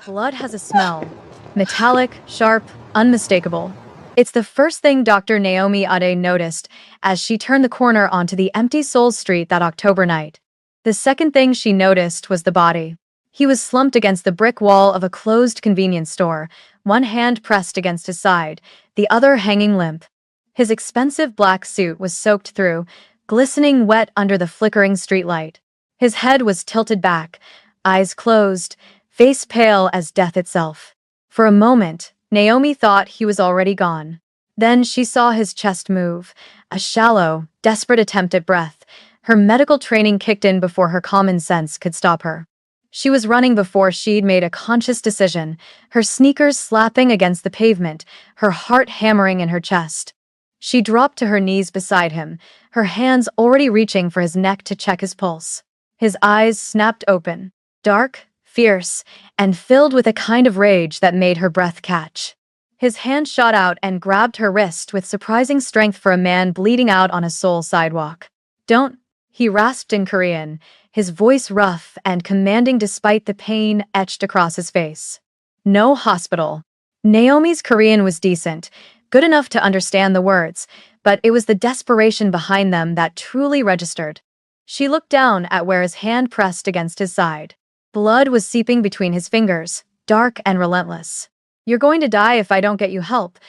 Blood has a smell. Metallic, sharp, unmistakable. It's the first thing Dr. Naomi Ade noticed as she turned the corner onto the empty Souls Street that October night. The second thing she noticed was the body. He was slumped against the brick wall of a closed convenience store, one hand pressed against his side, the other hanging limp. His expensive black suit was soaked through, glistening wet under the flickering streetlight. His head was tilted back, eyes closed, face pale as death itself. For a moment, Naomi thought he was already gone. Then she saw his chest move, a shallow, desperate attempt at breath. Her medical training kicked in before her common sense could stop her. She was running before she'd made a conscious decision, her sneakers slapping against the pavement, her heart hammering in her chest. She dropped to her knees beside him, her hands already reaching for his neck to check his pulse. His eyes snapped open, dark, fierce, and filled with a kind of rage that made her breath catch. His hand shot out and grabbed her wrist with surprising strength for a man bleeding out on a Seoul sidewalk. "Don't," he rasped in Korean, his voice rough and commanding despite the pain etched across his face. "No hospital." Naomi's Korean was decent, good enough to understand the words, but it was the desperation behind them that truly registered. She looked down at where his hand pressed against his side. Blood was seeping between his fingers, dark and relentless. "You're going to die if I don't get you help,"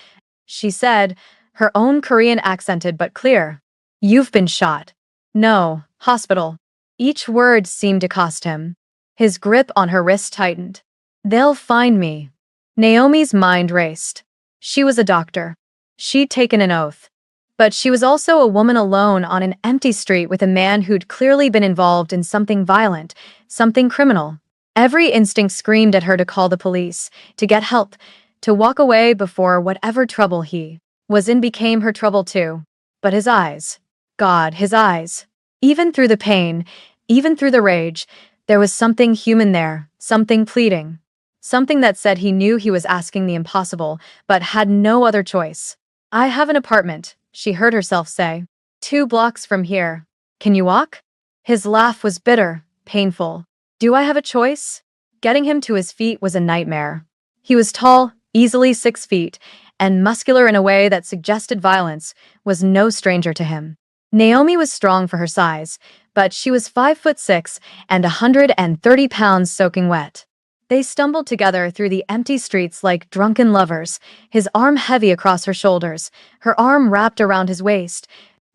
she said, her own Korean accented but clear. "You've been shot." "No, hospital." Each word seemed to cost him. His grip on her wrist tightened. "They'll find me." Naomi's mind raced. She was a doctor. She'd taken an oath. But she was also a woman alone on an empty street with a man who'd clearly been involved in something violent, something criminal. Every instinct screamed at her to call the police, to get help, to walk away before whatever trouble he was in became her trouble too. But his eyes. God, his eyes. Even through the pain, even through the rage, there was something human there, something pleading. Something that said he knew he was asking the impossible, but had no other choice. "I have an apartment," she heard herself say. "2 blocks from here. Can you walk?" His laugh was bitter, painful. "Do I have a choice?" Getting him to his feet was a nightmare. He was tall, easily 6 feet, and muscular in a way that suggested violence, was no stranger to him. Naomi was strong for her size, but she was 5'6" and 130 pounds soaking wet. They stumbled together through the empty streets like drunken lovers, his arm heavy across her shoulders, her arm wrapped around his waist,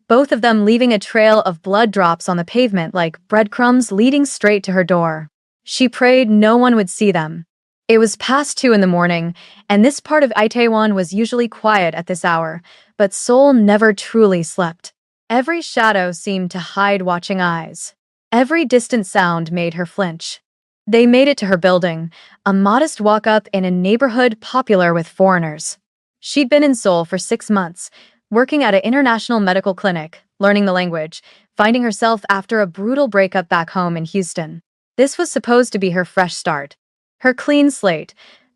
both of them leaving a trail of blood drops on the pavement like breadcrumbs leading straight to her door. She prayed no one would see them. It was past 2 in the morning, and this part of Itaewon was usually quiet at this hour, but Seoul never truly slept. Every shadow seemed to hide watching eyes. Every distant sound made her flinch. They made it to her building, a modest walk-up in a neighborhood popular with foreigners. She'd been in Seoul for 6 months, working at an international medical clinic, learning the language, finding herself after a brutal breakup back home in Houston. This was supposed to be her fresh start. Her clean slate,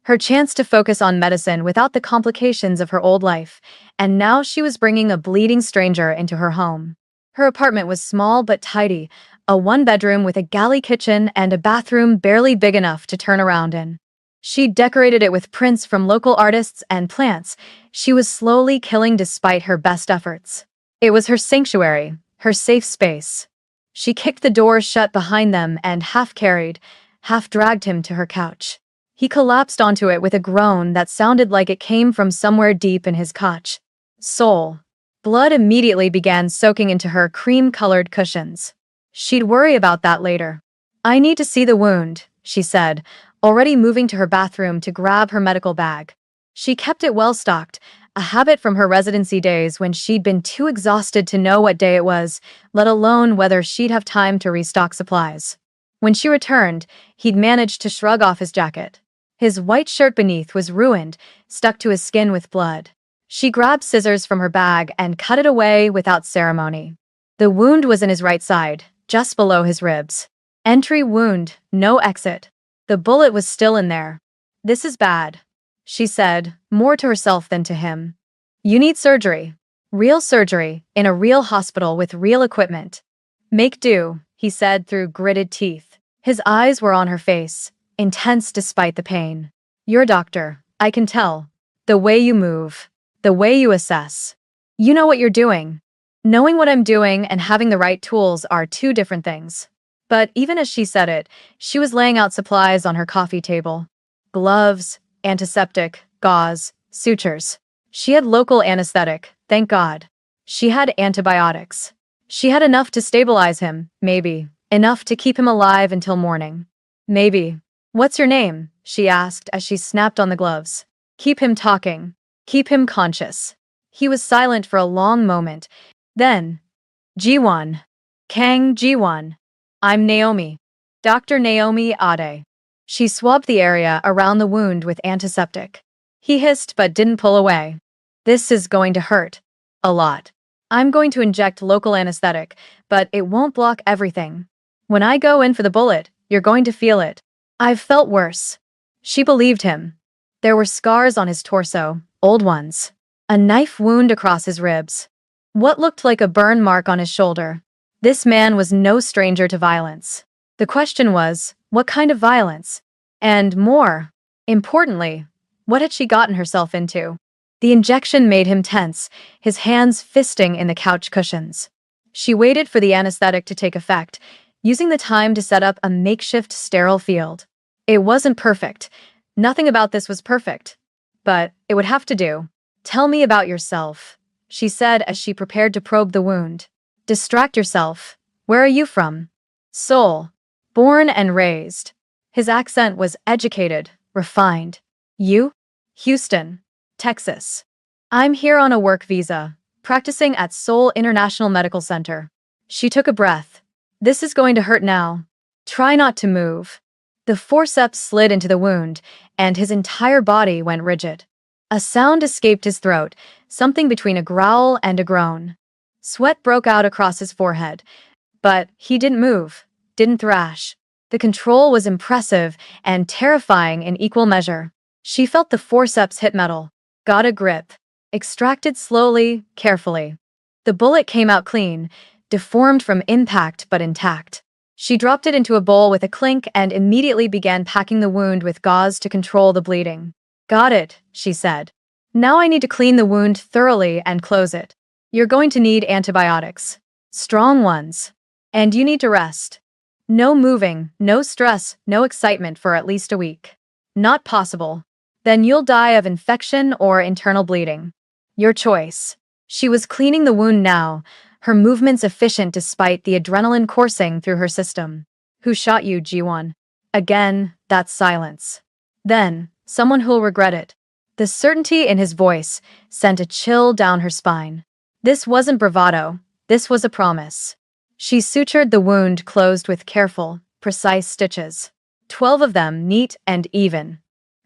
her chance to focus on medicine without the complications of her old life, and now she was bringing a bleeding stranger into her home. Her apartment was small but tidy, a 1-bedroom with a galley kitchen and a bathroom barely big enough to turn around in. She decorated it with prints from local artists and plants she was slowly killing despite her best efforts. It was her sanctuary, her safe space. She kicked the doors shut behind them and half-carried, half-dragged him to her couch. He collapsed onto it with a groan that sounded like it came from somewhere deep in his couch. Soul. Blood immediately began soaking into her cream-colored cushions. She'd worry about that later. "I need to see the wound," she said, already moving to her bathroom to grab her medical bag. She kept it well-stocked, a habit from her residency days when she'd been too exhausted to know what day it was, let alone whether she'd have time to restock supplies. When she returned, he'd managed to shrug off his jacket. His white shirt beneath was ruined, stuck to his skin with blood. She grabbed scissors from her bag and cut it away without ceremony. The wound was in his right side, just below his ribs. Entry wound, no exit. The bullet was still in there. "This is bad," she said, more to herself than to him. "You need surgery. Real surgery, in a real hospital with real equipment." "Make do," he said through gritted teeth. His eyes were on her face, intense despite the pain. You're a doctor, I can tell. The way you move, the way you assess. You know what you're doing. Knowing what I'm doing and having the right tools are two different things. But even as she said it, she was laying out supplies on her coffee table. Gloves, antiseptic, gauze, sutures. She had local anesthetic, thank God. She had antibiotics. She had enough to stabilize him, maybe. Enough to keep him alive until morning. Maybe. What's your name? She asked as she snapped on the gloves. Keep him talking. Keep him conscious. He was silent for a long moment. Then, Jiwon. Kang Jiwon. I'm Naomi. Dr. Naomi Ade. She swabbed the area around the wound with antiseptic. He hissed but didn't pull away. This is going to hurt. A lot. I'm going to inject local anesthetic, but it won't block everything. When I go in for the bullet, you're going to feel it. I've felt worse. She believed him. There were scars on his torso, old ones. A knife wound across his ribs. What looked like a burn mark on his shoulder. This man was no stranger to violence. The question was, what kind of violence? And more importantly, what had she gotten herself into? The injection made him tense, his hands fisting in the couch cushions. She waited for the anesthetic to take effect, using the time to set up a makeshift sterile field. It wasn't perfect. Nothing about this was perfect. But it would have to do. Tell me about yourself, she said as she prepared to probe the wound. Distract yourself. Where are you from? Seoul. Born and raised. His accent was educated, refined. You? Houston, Texas. I'm here on a work visa, practicing at Seoul International Medical Center. She took a breath. This is going to hurt now. Try not to move. The forceps slid into the wound, and his entire body went rigid. A sound escaped his throat, something between a growl and a groan. Sweat broke out across his forehead, but he didn't move, didn't thrash. The control was impressive and terrifying in equal measure. She felt the forceps hit metal, got a grip, extracted slowly, carefully. The bullet came out clean, deformed from impact but intact. She dropped it into a bowl with a clink and immediately began packing the wound with gauze to control the bleeding. Got it, she said. Now I need to clean the wound thoroughly and close it. You're going to need antibiotics. Strong ones. And you need to rest. No moving, no stress, no excitement for at least a week. Not possible. Then you'll die of infection or internal bleeding. Your choice. She was cleaning the wound now, her movements efficient despite the adrenaline coursing through her system. Who shot you, Jiwon? Again, that silence. Then, someone who'll regret it. The certainty in his voice sent a chill down her spine. This wasn't bravado, this was a promise. She sutured the wound closed with careful, precise stitches. 12 of them neat and even.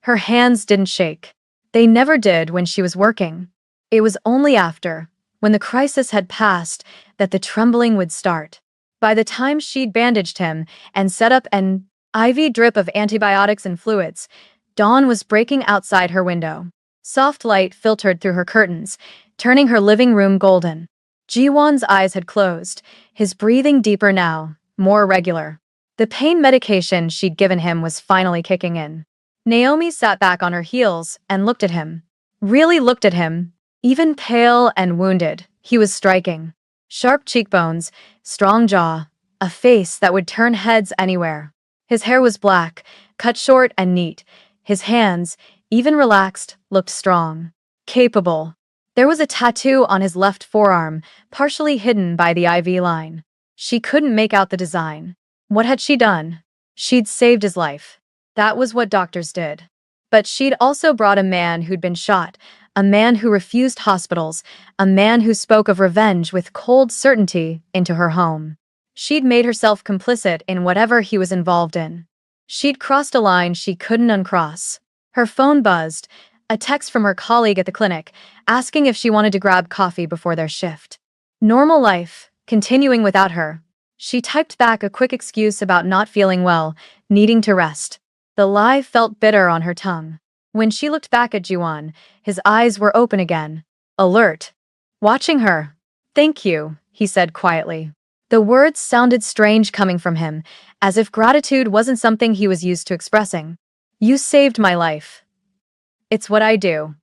Her hands didn't shake. They never did when she was working. It was only after, when the crisis had passed, that the trembling would start. By the time she'd bandaged him and set up an IV drip of antibiotics and fluids, dawn was breaking outside her window. Soft light filtered through her curtains, turning her living room golden. Jiwon's eyes had closed, his breathing deeper now, more regular. The pain medication she'd given him was finally kicking in. Naomi sat back on her heels and looked at him. Really looked at him. Even pale and wounded, he was striking. Sharp cheekbones, strong jaw, a face that would turn heads anywhere. His hair was black, cut short and neat. His hands, even relaxed, looked strong. Capable. There was a tattoo on his left forearm, partially hidden by the IV line. She couldn't make out the design. What had she done? She'd saved his life. That was what doctors did. But she'd also brought a man who'd been shot, a man who refused hospitals, a man who spoke of revenge with cold certainty into her home. She'd made herself complicit in whatever he was involved in. She'd crossed a line she couldn't uncross. Her phone buzzed, a text from her colleague at the clinic, asking if she wanted to grab coffee before their shift. Normal life, continuing without her. She typed back a quick excuse about not feeling well, needing to rest. The lie felt bitter on her tongue. When she looked back at Jiwon, his eyes were open again, alert, watching her. Thank you, he said quietly. The words sounded strange coming from him, as if gratitude wasn't something he was used to expressing. You saved my life. It's what I do.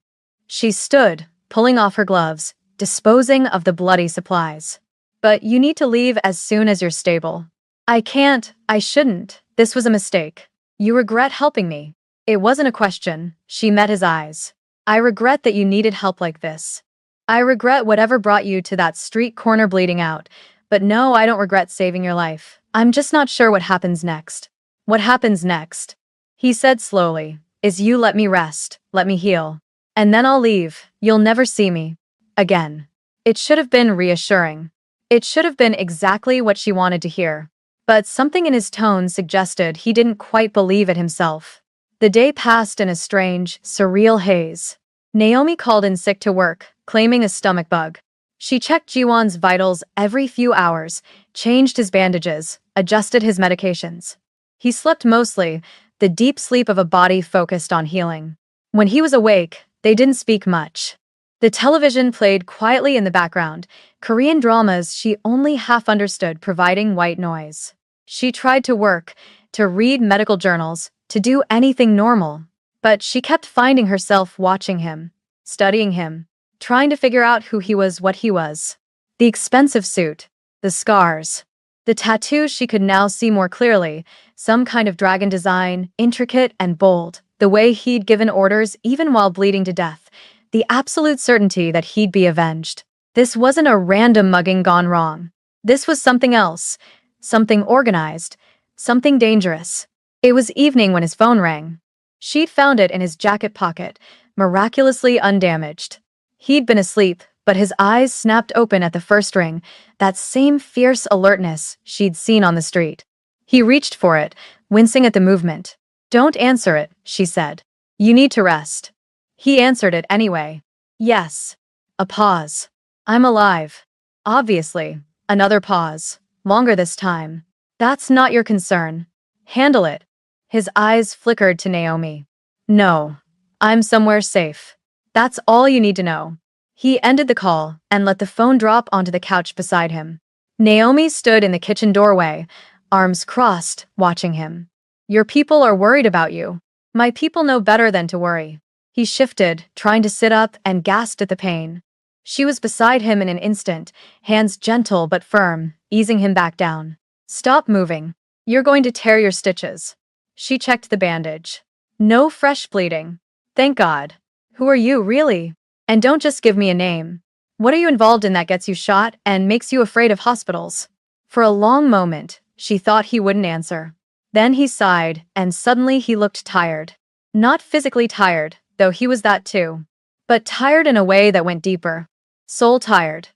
She stood, pulling off her gloves, disposing of the bloody supplies. But you need to leave as soon as you're stable. I can't, I shouldn't. This was a mistake. You regret helping me. It wasn't a question. She met his eyes. I regret that you needed help like this. I regret whatever brought you to that street corner bleeding out. But no, I don't regret saving your life. I'm just not sure what happens next. What happens next? He said slowly, is you let me rest, let me heal. And then I'll leave. You'll never see me again. It should have been reassuring. It should have been exactly what she wanted to hear. But something in his tone suggested he didn't quite believe it himself. The day passed in a strange, surreal haze. Naomi called in sick to work, claiming a stomach bug. She checked Jiwon's vitals every few hours, changed his bandages, adjusted his medications. He slept mostly, the deep sleep of a body focused on healing. When he was awake, they didn't speak much. The television played quietly in the background, Korean dramas she only half understood providing white noise. She tried to work, to read medical journals, to do anything normal. But she kept finding herself watching him, studying him, trying to figure out who he was, what he was. The expensive suit, the scars, the tattoos she could now see more clearly, some kind of dragon design, intricate and bold, the way he'd given orders even while bleeding to death, the absolute certainty that he'd be avenged. This wasn't a random mugging gone wrong. This was something else, something organized, something dangerous. It was evening when his phone rang. She'd found it in his jacket pocket, miraculously undamaged. He'd been asleep, but his eyes snapped open at the first ring, that same fierce alertness she'd seen on the street. He reached for it, wincing at the movement. Don't answer it, she said. You need to rest. He answered it anyway. Yes. A pause. I'm alive. Obviously. Another pause. Longer this time. That's not your concern. Handle it. His eyes flickered to Naomi. No. I'm somewhere safe. That's all you need to know. He ended the call and let the phone drop onto the couch beside him. Naomi stood in the kitchen doorway, arms crossed, watching him. Your people are worried about you. My people know better than to worry. He shifted, trying to sit up, and gasped at the pain. She was beside him in an instant, hands gentle but firm, easing him back down. Stop moving. You're going to tear your stitches. She checked the bandage. No fresh bleeding. Thank God. Who are you, really? And don't just give me a name. What are you involved in that gets you shot and makes you afraid of hospitals? For a long moment, she thought he wouldn't answer. Then he sighed, and suddenly he looked tired. Not physically tired, though he was that too. But tired in a way that went deeper. Soul tired.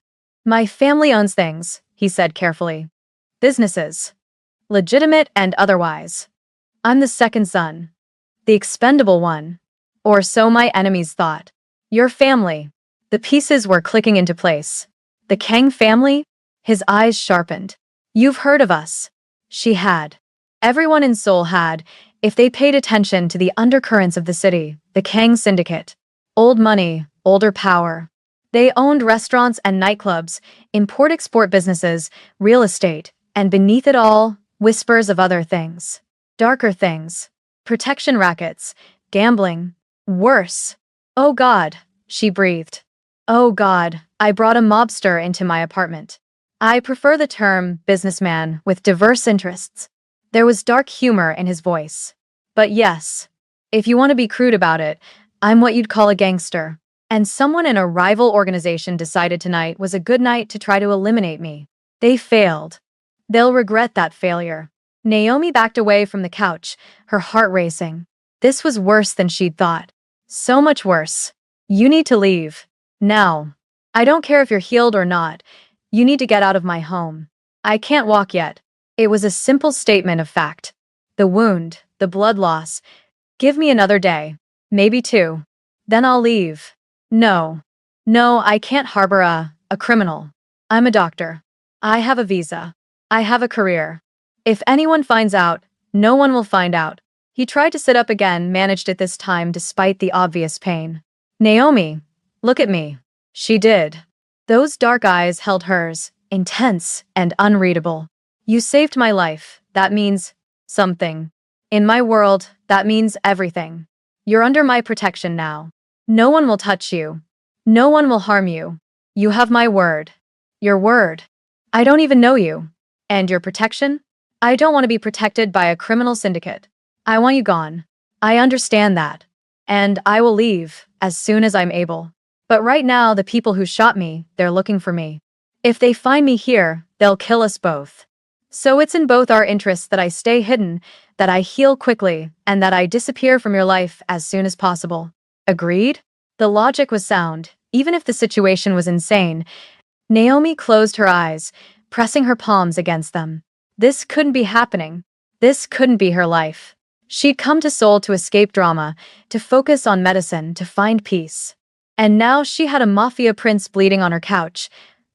My family owns things, he said carefully. Businesses. Legitimate and otherwise. I'm the second son. The expendable one. Or so my enemies thought. Your family. The pieces were clicking into place. The Kang family? His eyes sharpened. You've heard of us. She had. Everyone in Seoul had, if they paid attention to the undercurrents of the city, the Kang Syndicate. Old money, older power. They owned restaurants and nightclubs, import-export businesses, real estate, and beneath it all, whispers of other things. Darker things. Protection rackets. Gambling. Worse. Oh God, she breathed. Oh God, I brought a mobster into my apartment. I prefer the term businessman with diverse interests. There was dark humor in his voice. But yes, if you want to be crude about it, I'm what you'd call a gangster. And someone in a rival organization decided tonight was a good night to try to eliminate me. They failed. They'll regret that failure. Naomi backed away from the couch, her heart racing. This was worse than she'd thought. So much worse. You need to leave. Now. I don't care if you're healed or not. You need to get out of my home. I can't walk yet. It was a simple statement of fact. The wound, the blood loss. Give me another day. Maybe two. Then I'll leave. No. No, I can't harbor a criminal. I'm a doctor. I have a visa. I have a career. If anyone finds out, no one will find out. He tried to sit up again, managed it this time despite the obvious pain. Naomi, look at me. She did. Those dark eyes held hers, intense, and unreadable. You saved my life. That means something. In my world, that means everything. You're under my protection now. No one will touch you. No one will harm you. You have my word. Your word. I don't even know you. And your protection? I don't want to be protected by a criminal syndicate. I want you gone. I understand that. And I will leave as soon as I'm able. But right now, the people who shot me, they're looking for me. If they find me here, they'll kill us both. So it's in both our interests that I stay hidden, that I heal quickly, and that I disappear from your life as soon as possible. Agreed? The logic was sound, even if the situation was insane. Naomi closed her eyes, pressing her palms against them. This couldn't be happening. This couldn't be her life. She'd come to Seoul to escape drama, to focus on medicine, to find peace. And now she had a mafia prince bleeding on her couch.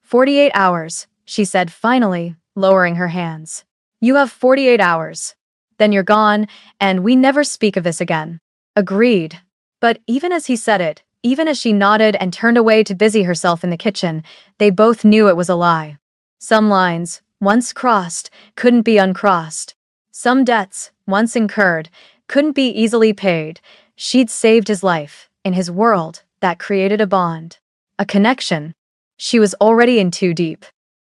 48 hours, she said finally, lowering her hands. You have 48 hours. Then you're gone, and we never speak of this again. Agreed. But even as he said it, even as she nodded and turned away to busy herself in the kitchen, they both knew it was a lie. Some lines, once crossed, couldn't be uncrossed. Some debts, once incurred, couldn't be easily paid. She'd saved his life, in his world, that created a bond. A connection. She was already in too deep.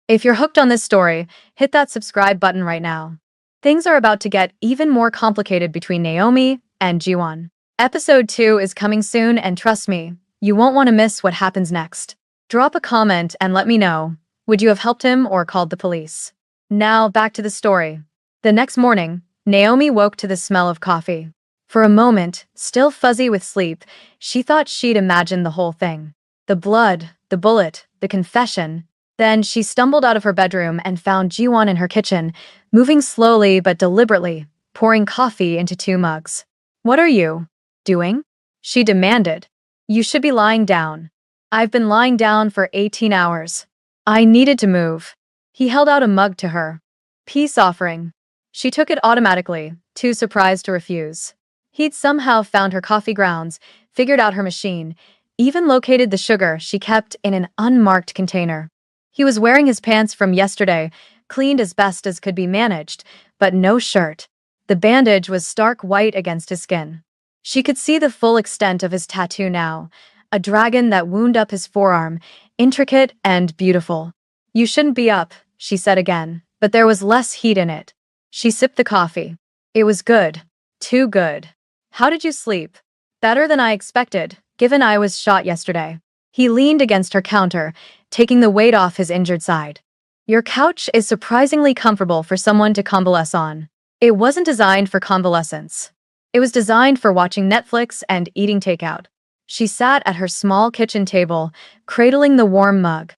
If you're hooked on this story, hit that subscribe button right now. Things are about to get even more complicated between Naomi and Jiwon. Episode 2 is coming soon, and trust me, you won't want to miss what happens next. Drop a comment and let me know. Would you have helped him or called the police? Now, back to the story. The next morning, Naomi woke to the smell of coffee. For a moment, still fuzzy with sleep, she thought she'd imagined the whole thing. The blood, the bullet, the confession. Then she stumbled out of her bedroom and found Jiwon in her kitchen, moving slowly but deliberately, pouring coffee into 2 mugs. What are you doing? She demanded. You should be lying down. I've been lying down for 18 hours. I needed to move. He held out a mug to her. Peace offering. She took it automatically, too surprised to refuse. He'd somehow found her coffee grounds, figured out her machine, even located the sugar she kept in an unmarked container. He was wearing his pants from yesterday, cleaned as best as could be managed, but no shirt. The bandage was stark white against his skin. She could see the full extent of his tattoo now, a dragon that wound up his forearm, intricate and beautiful. You shouldn't be up, she said again, but there was less heat in it. She sipped the coffee. It was good. Too good. How did you sleep? Better than I expected, given I was shot yesterday. He leaned against her counter, taking the weight off his injured side. Your couch is surprisingly comfortable for someone to convalesce on. It wasn't designed for convalescence. It was designed for watching Netflix and eating takeout. She sat at her small kitchen table, cradling the warm mug.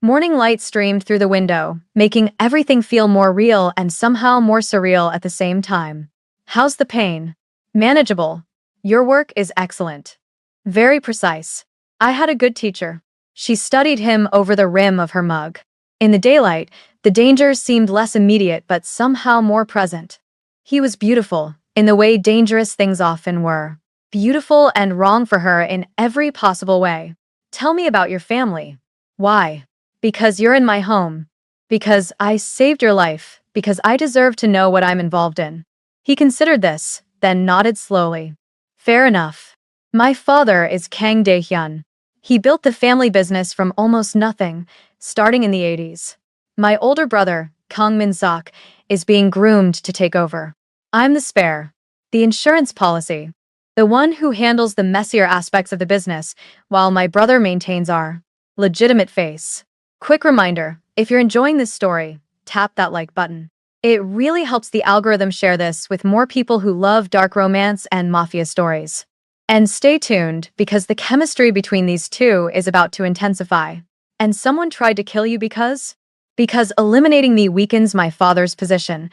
Morning light streamed through the window, making everything feel more real and somehow more surreal at the same time. How's the pain? Manageable. Your work is excellent. Very precise. I had a good teacher. She studied him over the rim of her mug. In the daylight, the dangers seemed less immediate but somehow more present. He was beautiful, in the way dangerous things often were. Beautiful and wrong for her in every possible way. Tell me about your family. Why? Because you're in my home. Because I saved your life. Because I deserve to know what I'm involved in. He considered this, then nodded slowly. Fair enough. My father is Kang Dae-hyun. He built the family business from almost nothing, starting in the 80s. My older brother, Kang Min-sok, is being groomed to take over. I'm the spare. The insurance policy. The one who handles the messier aspects of the business, while my brother maintains our legitimate face. Quick reminder, if you're enjoying this story, tap that like button. It really helps the algorithm share this with more people who love dark romance and mafia stories. And stay tuned, because the chemistry between these two is about to intensify. And someone tried to kill you because? Because eliminating me weakens my father's position.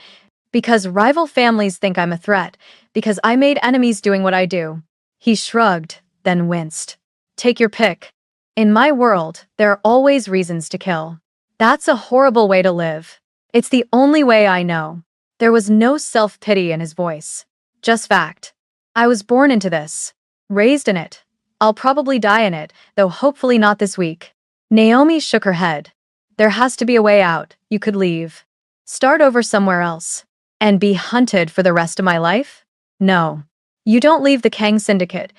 Because rival families think I'm a threat. Because I made enemies doing what I do. He shrugged, then winced. Take your pick. In my world, there are always reasons to kill. That's a horrible way to live. It's the only way I know. There was no self-pity in his voice. Just fact. I was born into this. Raised in it. I'll probably die in it, though hopefully not this week. Naomi shook her head. There has to be a way out. You could leave. Start over somewhere else. And be hunted for the rest of my life? No. You don't leave the Kang Syndicate.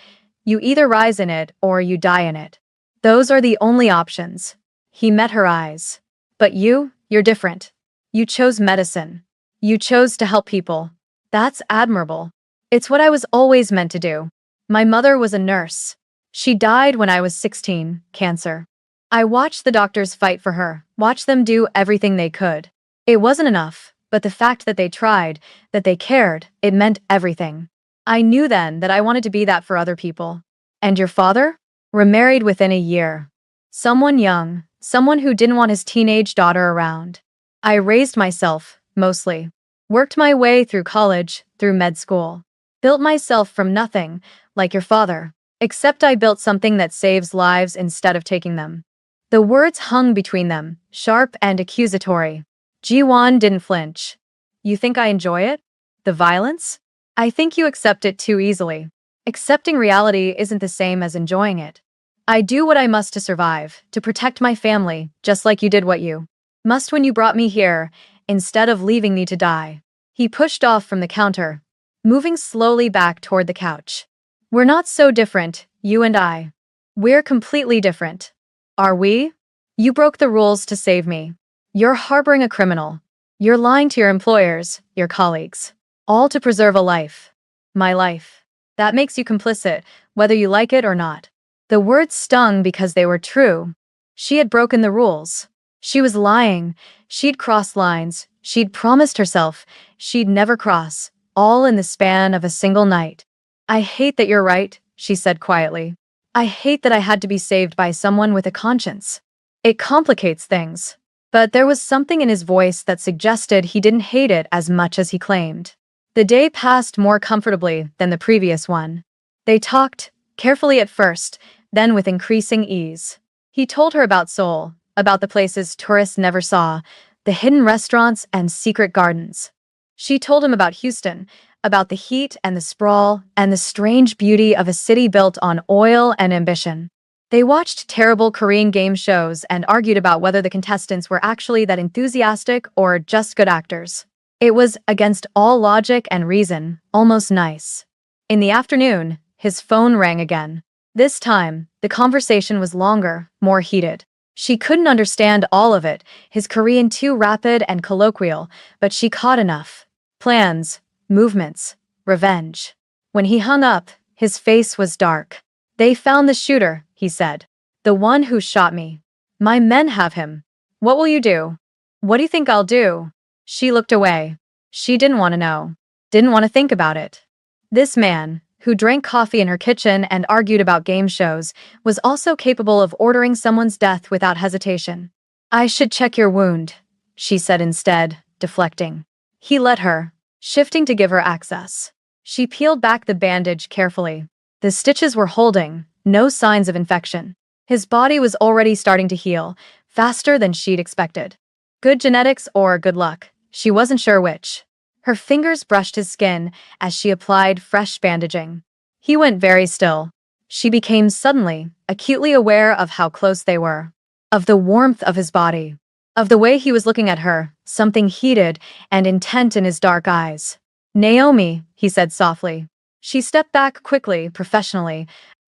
You either rise in it or you die in it. Those are the only options. He met her eyes. But you're different. You chose medicine. You chose to help people. That's admirable. It's what I was always meant to do. My mother was a nurse. She died when I was 16, cancer. I watched the doctors fight for her, watched them do everything they could. It wasn't enough, but the fact that they tried, that they cared, it meant everything. I knew then that I wanted to be that for other people. And your father? Remarried within a year. Someone young, someone who didn't want his teenage daughter around. I raised myself, mostly. Worked my way through college, through med school. Built myself from nothing, like your father. Except I built something that saves lives instead of taking them. The words hung between them, sharp and accusatory. Ji-won didn't flinch. You think I enjoy it? The violence? I think you accept it too easily. Accepting reality isn't the same as enjoying it. I do what I must to survive, to protect my family, just like you did what you must when you brought me here, instead of leaving me to die. He pushed off from the counter, moving slowly back toward the couch. We're not so different, you and I. We're completely different. Are we? You broke the rules to save me. You're harboring a criminal. You're lying to your employers, your colleagues. All to preserve a life. My life. That makes you complicit, whether you like it or not. The words stung because they were true. She had broken the rules. She was lying. She'd crossed lines. She'd promised herself she'd never cross, all in the span of a single night. I hate that you're right, she said quietly. I hate that I had to be saved by someone with a conscience. It complicates things. But there was something in his voice that suggested he didn't hate it as much as he claimed. The day passed more comfortably than the previous one. They talked, carefully at first, then with increasing ease. He told her about Seoul, about the places tourists never saw, the hidden restaurants and secret gardens. She told him about Houston, about the heat and the sprawl and the strange beauty of a city built on oil and ambition. They watched terrible Korean game shows and argued about whether the contestants were actually that enthusiastic or just good actors. It was against all logic and reason, almost nice. In the afternoon, his phone rang again. This time, the conversation was longer, more heated. She couldn't understand all of it, his Korean too rapid and colloquial, but she caught enough. Plans, movements, revenge. When he hung up, his face was dark. They found the shooter, he said. The one who shot me. My men have him. What will you do? What do you think I'll do? She looked away. She didn't want to know. Didn't want to think about it. This man, who drank coffee in her kitchen and argued about game shows, was also capable of ordering someone's death without hesitation. I should check your wound, she said instead, deflecting. He let her, shifting to give her access. She peeled back the bandage carefully. The stitches were holding, no signs of infection. His body was already starting to heal, faster than she'd expected. Good genetics or good luck, she wasn't sure which. Her fingers brushed his skin as she applied fresh bandaging. He went very still. She became suddenly, acutely aware of how close they were. Of the warmth of his body. Of the way he was looking at her, something heated and intent in his dark eyes. Naomi, he said softly. She stepped back quickly, professionally.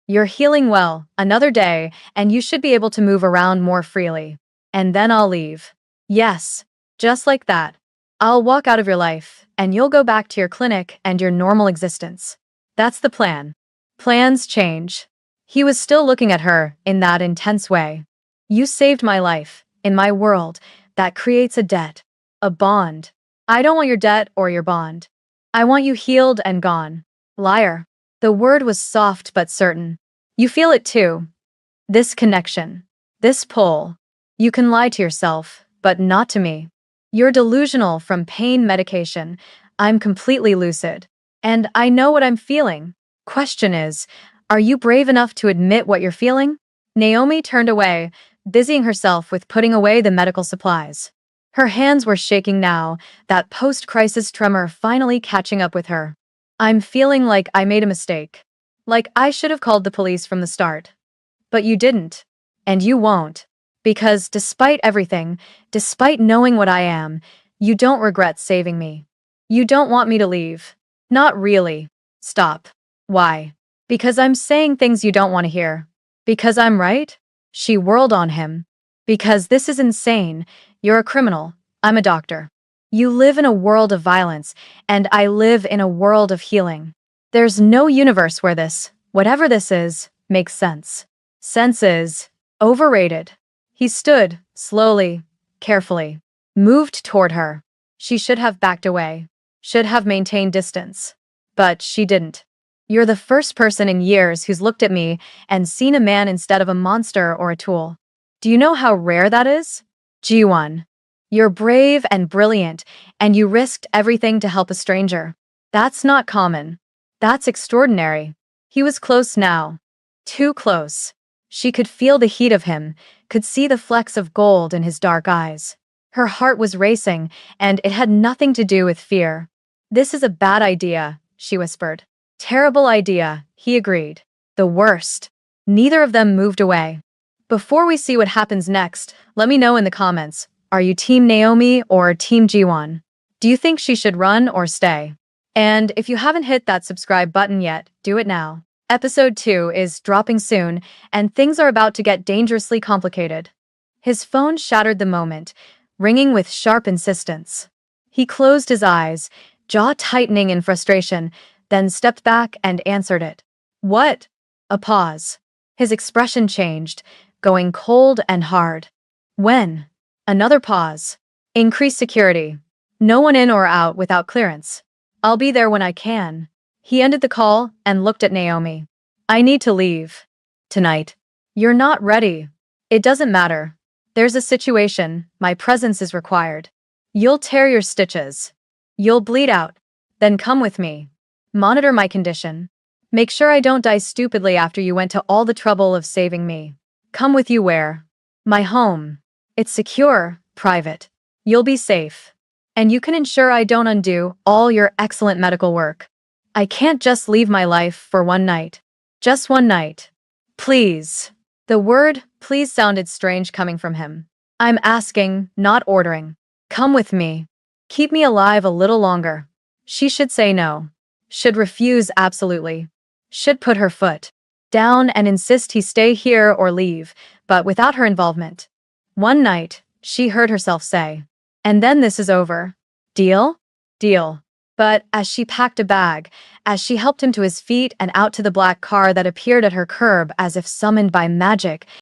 You're healing well, another day, and you should be able to move around more freely. And then I'll leave. Yes, just like that. I'll walk out of your life, and you'll go back to your clinic and your normal existence. That's the plan. Plans change. He was still looking at her in that intense way. You saved my life. In my world, that creates a debt. A bond. I don't want your debt or your bond. I want you healed and gone. Liar. The word was soft but certain. You feel it too. This connection. This pull. You can lie to yourself, but not to me. You're delusional from pain medication. I'm completely lucid. And I know what I'm feeling. Question is, are you brave enough to admit what you're feeling? Naomi turned away, busying herself with putting away the medical supplies. Her hands were shaking now, that post-crisis tremor finally catching up with her. I'm feeling like I made a mistake. Like I should have called the police from the start. But you didn't. And you won't. Because despite everything, despite knowing what I am, you don't regret saving me. You don't want me to leave. Not really. Stop. Why? Because I'm saying things you don't want to hear. Because I'm right? She whirled on him. Because this is insane. You're a criminal. I'm a doctor. You live in a world of violence, and I live in a world of healing. There's no universe where this, whatever this is, makes sense. Sense is overrated. He stood, slowly, carefully, moved toward her. She should have backed away, should have maintained distance. But she didn't. You're the first person in years who's looked at me and seen a man instead of a monster or a tool. Do you know how rare that is? G1. You're brave and brilliant, and you risked everything to help a stranger. That's not common. That's extraordinary. He was close now. Too close. She could feel the heat of him, could see the flecks of gold in his dark eyes. Her heart was racing, and it had nothing to do with fear. This is a bad idea, she whispered. Terrible idea, he agreed. The worst. Neither of them moved away. Before we see what happens next, let me know in the comments. Are you Team Naomi or Team G1? Do you think she should run or stay? And if you haven't hit that subscribe button yet, do it now. Episode 2 is dropping soon, and things are about to get dangerously complicated. His phone shattered the moment, ringing with sharp insistence. He closed his eyes, jaw tightening in frustration, then stepped back and answered it. What? A pause. His expression changed, going cold and hard. When? Another pause. Increased security. No one in or out without clearance. I'll be there when I can. He ended the call and looked at Naomi. I need to leave. Tonight. You're not ready. It doesn't matter. There's a situation. My presence is required. You'll tear your stitches. You'll bleed out. Then come with me. Monitor my condition. Make sure I don't die stupidly after you went to all the trouble of saving me. Come with you where? My home. It's secure, private. You'll be safe. And you can ensure I don't undo all your excellent medical work. I can't just leave my life for one night. Just one night. Please. The word please sounded strange coming from him. I'm asking, not ordering. Come with me. Keep me alive a little longer. She should say no. Should refuse absolutely. Should put her foot down and insist he stay here or leave, but without her involvement. One night, she heard herself say, and then this is over. Deal? Deal. But as she packed a bag, as she helped him to his feet and out to the black car that appeared at her curb as if summoned by magic,